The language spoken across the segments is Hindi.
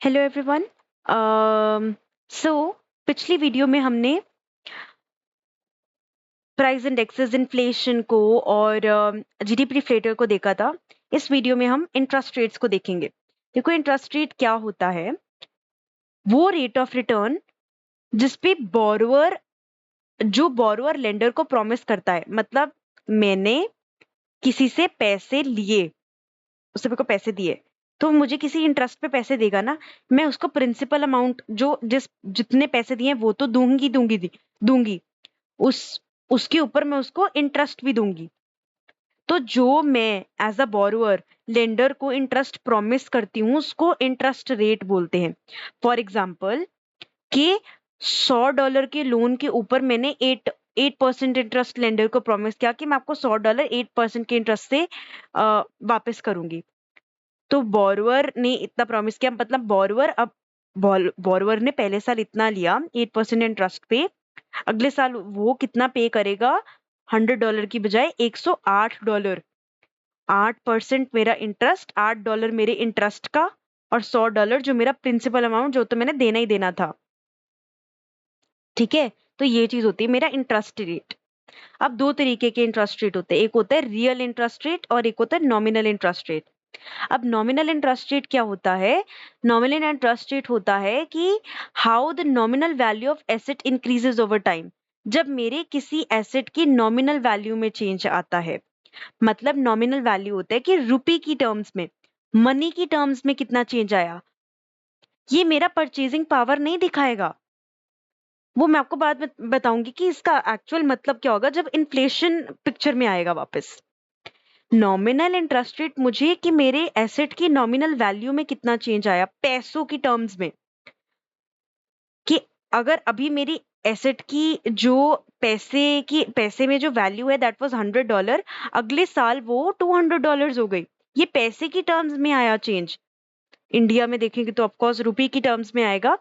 Hello everyone. सो पिछली वीडियो में हमने प्राइस इंडेक्सेस, इन्फ्लेशन को और जीडीपी रिफ्लेटर को देखा था। इस वीडियो में हम इंटरेस्ट रेट्स को देखेंगे। देखो, इंटरेस्ट रेट क्या होता है? वो रेट ऑफ रिटर्न जिसपे बोरोअर लेंडर को प्रॉमिस करता है। मतलब मैंने किसी से पैसे लिए, उसने मेरे को पैसे दिए, तो मुझे किसी इंटरेस्ट पे पैसे देगा ना। मैं उसको प्रिंसिपल अमाउंट जो जितने पैसे दिए वो तो दूंगी। उस उसके ऊपर मैं उसको इंटरेस्ट भी दूंगी। तो जो मैं एज अ बोरोअर लेंडर को इंटरेस्ट प्रॉमिस करती हूँ उसको इंटरेस्ट रेट बोलते हैं। फॉर एग्जाम्पल कि $100 के लोन के ऊपर मैंने 8% इंटरेस्ट लेंडर को प्रॉमिस किया कि मैं आपको $100 8% के इंटरेस्ट से वापस करूंगी। तो बोरोअर ने इतना प्रॉमिस किया, मतलब बोरोअर ने पहले साल इतना लिया 8% इंटरेस्ट पे, अगले साल वो कितना पे करेगा? $100 की बजाय $108। 8% मेरा इंटरेस्ट, $8 मेरे इंटरेस्ट का, और $100 जो मेरा प्रिंसिपल अमाउंट जो तो मैंने देना ही देना था। ठीक है, तो ये चीज होती है मेरा इंटरेस्ट रेट। अब दो तरीके के इंटरेस्ट रेट होते हैं, एक होता है रियल इंटरेस्ट रेट और एक होता है नॉमिनल इंटरेस्ट रेट। अब नॉमिनल इंटरेस्ट रेट क्या होता है? नॉमिनल इंटरेस्ट रेट होता है कि how the nominal value of asset increases over time. जब मेरे किसी एसेट की नॉमिनल वैल्यू में चेंज आता है, मतलब नॉमिनल वैल्यू होता है कि रुपी की टर्म्स में, मनी की टर्म्स में कितना चेंज आया। ये मेरा परचेजिंग पावर नहीं दिखाएगा, वो मैं आपको बाद में बताऊंगी कि इसका एक्चुअल मतलब क्या होगा जब इन्फ्लेशन पिक्चर में आएगा वापस। नॉमिनल इंटरेस्ट रेट मुझे कि मेरे एसेट की नॉमिनल वैल्यू में कितना चेंज आया पैसों की टर्म्स में, कि अगर अभी मेरी एसेट की जो पैसे में जो वैल्यू है दैट वाज $100, अगले साल वो $200 हो गई। ये पैसे की टर्म्स में आया चेंज। इंडिया में देखेंगे तो ऑफकोर्स रुपी की टर्म्स में आएगा।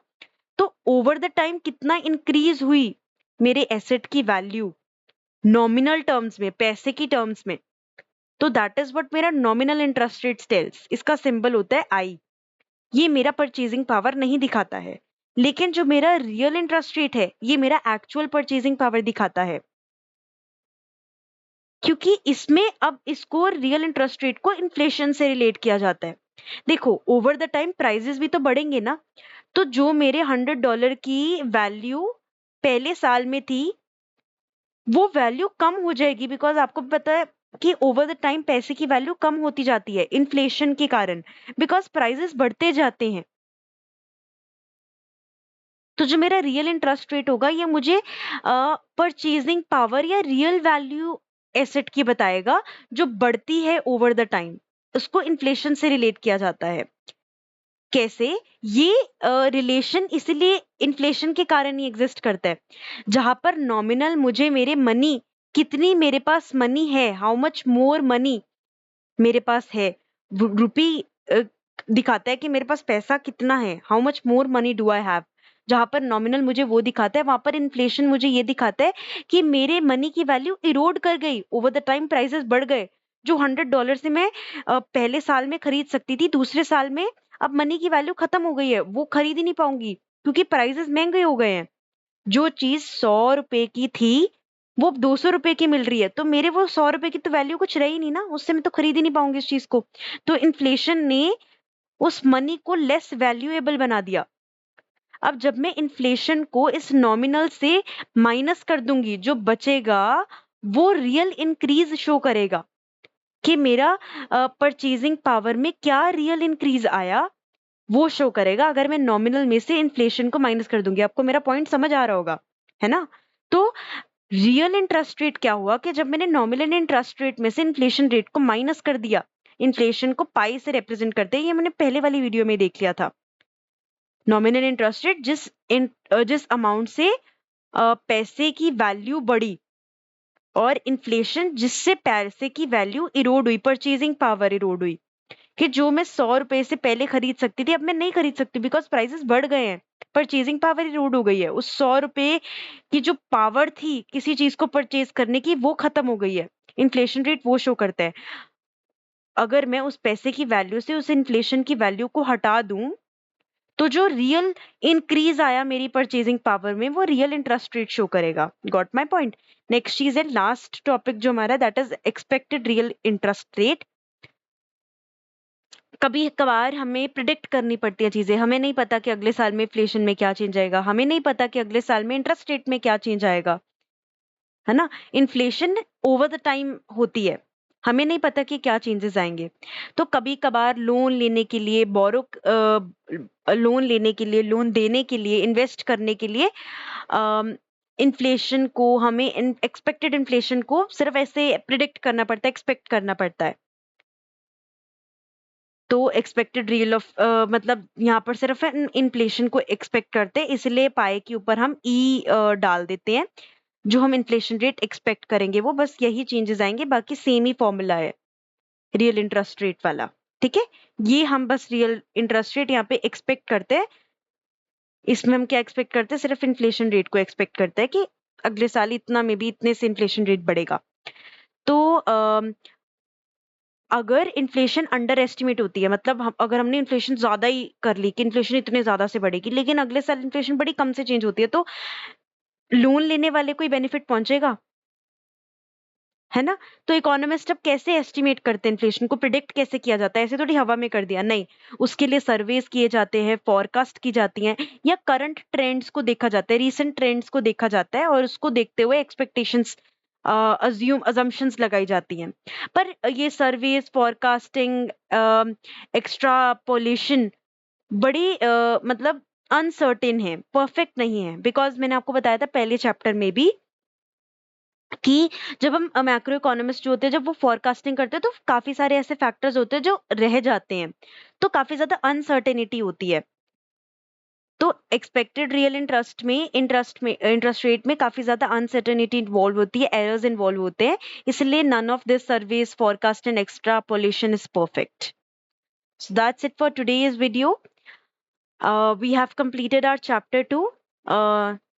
तो ओवर द टाइम कितना इंक्रीज हुई मेरे एसेट की वैल्यू नॉमिनल टर्म्स में, पैसे की टर्म्स में। तो दैट इज व्हाट मेरा नॉमिनल इंटरेस्ट रेट टेल्स। इसका सिंबल होता है आई। ये मेरा परचेजिंग पावर नहीं दिखाता है, लेकिन जो मेरा रियल इंटरेस्ट रेट है ये मेरा एक्चुअल परचेजिंग पावर दिखाता है, क्योंकि इसमें अब इसको रियल इंटरेस्ट रेट को इन्फ्लेशन से रिलेट किया जाता है। देखो, ओवर द टाइम प्राइजेस भी तो बढ़ेंगे ना। तो जो मेरे $100 की वैल्यू पहले साल में थी वो वैल्यू कम हो जाएगी, बिकॉज आपको पता है कि ओवर द टाइम पैसे की वैल्यू कम होती जाती है इन्फ्लेशन के कारण, बिकॉज प्राइजेस बढ़ते जाते हैं। तो जो मेरा रियल इंटरेस्ट रेट होगा ये मुझे परचेजिंग पावर या रियल वैल्यू एसेट की बताएगा जो बढ़ती है ओवर द टाइम। उसको इन्फ्लेशन से रिलेट किया जाता है। कैसे? ये रिलेशन इसलिए इन्फ्लेशन के कारण ही एग्जिस्ट करता है, जहां पर नॉमिनल मुझे मेरे मनी, कितनी मेरे पास मनी है, हाउ मच मोर मनी मेरे पास है, रुपी दिखाता है कि मेरे पास पैसा कितना है, how much more money do I have. जहां पर नॉमिनल मुझे वो दिखाता है, वहां पर इन्फ्लेशन मुझे ये दिखाता है कि मेरे मनी की वैल्यू इरोड कर गई, ओवर द टाइम प्राइसेस बढ़ गए। जो $100 से मैं पहले साल में खरीद सकती थी, दूसरे साल में अब मनी की वैल्यू खत्म हो गई है, वो खरीद ही नहीं पाऊंगी क्योंकि प्राइसेस महंगे हो गए हैं। जो चीज $100 की थी वो अब $200 की मिल रही है, तो मेरे वो $100 की तो वैल्यू कुछ रही नहीं ना, उससे मैं तो खरीद ही नहीं पाऊंगी इस चीज को। तो इन्फ्लेशन ने उस मनी को लेस वैल्यूएबल बना दिया। अब जब मैं इन्फ्लेशन को इस नॉमिनल से माइनस कर दूंगी, जो बचेगा वो रियल इंक्रीज शो करेगा कि मेरा परचेजिंग पावर में क्या रियल इंक्रीज आया, वो शो करेगा अगर मैं नॉमिनल में से इन्फ्लेशन को माइनस कर दूंगी। आपको मेरा पॉइंट समझ आ रहा होगा, है ना? तो रियल इंटरेस्ट रेट क्या हुआ कि जब मैंने नॉमिनल इंटरेस्ट रेट में से इन्फ्लेशन रेट को माइनस कर दिया, इन्फ्लेशन को पाई से रिप्रेजेंट करते हैं, ये मैंने पहले वाली वीडियो में देख लिया था। नॉमिनल इंटरेस्ट रेट जिस अमाउंट से पैसे की वैल्यू बढ़ी, और इन्फ्लेशन जिससे पैसे की वैल्यू इरोड हुई, परचेजिंग पावर इरोड हुई, कि जो मैं $100 से पहले खरीद सकती थी अब मैं नहीं खरीद सकती बिकॉज प्राइसेस बढ़ गए हैं, परचेजिंग पावर इरोड हो गई है। उस $100 की जो पावर थी किसी चीज को परचेज करने की वो खत्म हो गई है। इन्फ्लेशन रेट वो शो करता है। अगर मैं उस पैसे की वैल्यू से उस इन्फ्लेशन की वैल्यू को हटा दूं तो जो रियल इंक्रीज आया मेरी परचेजिंग पावर में वो रियल इंटरेस्ट रेट शो करेगा। Got my point. नेक्स्ट चीज है लास्ट टॉपिक जो हमारा, that is expected real interest rate. कभी कभार हमें प्रिडिक्ट करनी पड़ती है चीजें, हमें नहीं पता कि अगले साल में इन्फ्लेशन में क्या चेंज आएगा, हमें नहीं पता कि अगले साल में इंटरेस्ट रेट में क्या चेंज आएगा, है ना। इन्फ्लेशन ओवर द टाइम होती है, हमें नहीं पता कि क्या चेंजेस आएंगे। तो कभी कभार लोन लेने के लिए, लोन लेने के लिए, लोन देने के लिए, इन्वेस्ट करने के लिए इन्फ्लेशन को, हमें एक्सपेक्टेड इन्फ्लेशन को सिर्फ ऐसे प्रिडिक्ट करना पड़ता है, एक्सपेक्ट करना पड़ता है। तो एक्सपेक्टेड रियल ऑफ मतलब यहाँ पर सिर्फ इन्फ्लेशन को एक्सपेक्ट करते हैं, इसलिए पाए के ऊपर हम ई डाल देते हैं। जो हम इन्फ्लेशन रेट एक्सपेक्ट करेंगे वो बस यही चेंजेस आएंगे, बाकी सेम ही फॉर्मूला है रियल इंटरेस्ट रेट वाला। ठीक है, ये हम बस रियल इंटरेस्ट रेट यहाँ पे एक्सपेक्ट करते हैं। इसमें हम क्या एक्सपेक्ट करते हैं, सिर्फ इन्फ्लेशन रेट को एक्सपेक्ट करते हैं कि अगले साल इतना में भी इतने से इन्फ्लेशन रेट बढ़ेगा। तो अगर इन्फ्लेशन अंडर एस्टिमेट होती है, मतलब अगर हमने इन्फ्लेशन ज्यादा ही कर ली कि इन्फ्लेशन इतने ज्यादा से बढ़ेगी, लेकिन अगले साल इन्फ्लेशन बड़ी कम से चेंज होती है, तो लोन लेने वाले को बेनिफिट पहुंचेगा, है ना। तो इकोनॉमिस्ट अब कैसे एस्टिमेट करते हैं इन्फ्लेशन को, प्रिडिक्ट कैसे किया जाता है, ऐसे थोड़ी हवा में कर दिया नहीं। उसके लिए सर्वेस किए जाते हैं, फॉरकास्ट की जाती हैं, या करंट ट्रेंड्स को देखा जाता है, रीसेंट ट्रेंड्स को देखा जाता है, और उसको देखते हुए एक्सपेक्टेशंस अजम्पशंस लगाई जाती हैं। पर ये सर्वेस, फॉरकास्टिंग, एक्स्ट्रापोलेशन बड़ी मतलब अनसर्टेन है, परफेक्ट नहीं है। बिकॉज मैंने आपको बताया था पहले चैप्टर में भी कि जब हम मैक्रो इकोनॉमिस्ट जो होते हैं, जब वो फोरकास्टिंग करते हैं, तो काफी सारे ऐसे फैक्टर्स होते हैं जो रह जाते हैं, तो काफी ज्यादा अनसर्टेनिटी होती है। तो एक्सपेक्टेड रियल इंटरेस्ट रेट में काफी ज्यादा अनसर्टेनिटी इन्वॉल्व होती है, एरर्स इन्वॉल्व होते हैं, इसलिए none of this surveys, forecast and extrapolation is perfect. So that's it for today's video. We have completed our chapter 2.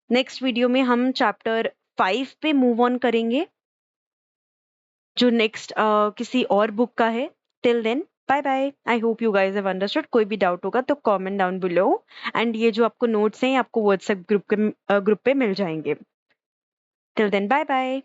Next video में हम chapter 5 पे move on करेंगे, जो नेक्स्ट किसी और बुक का है। Till then bye bye. I hope you guys have understood. कोई भी डाउट होगा तो कमेंट डाउन बिलो, एंड ये जो आपको नोट्स हैं आपको व्हाट्सएप ग्रुप पे मिल जाएंगे। Till then bye bye.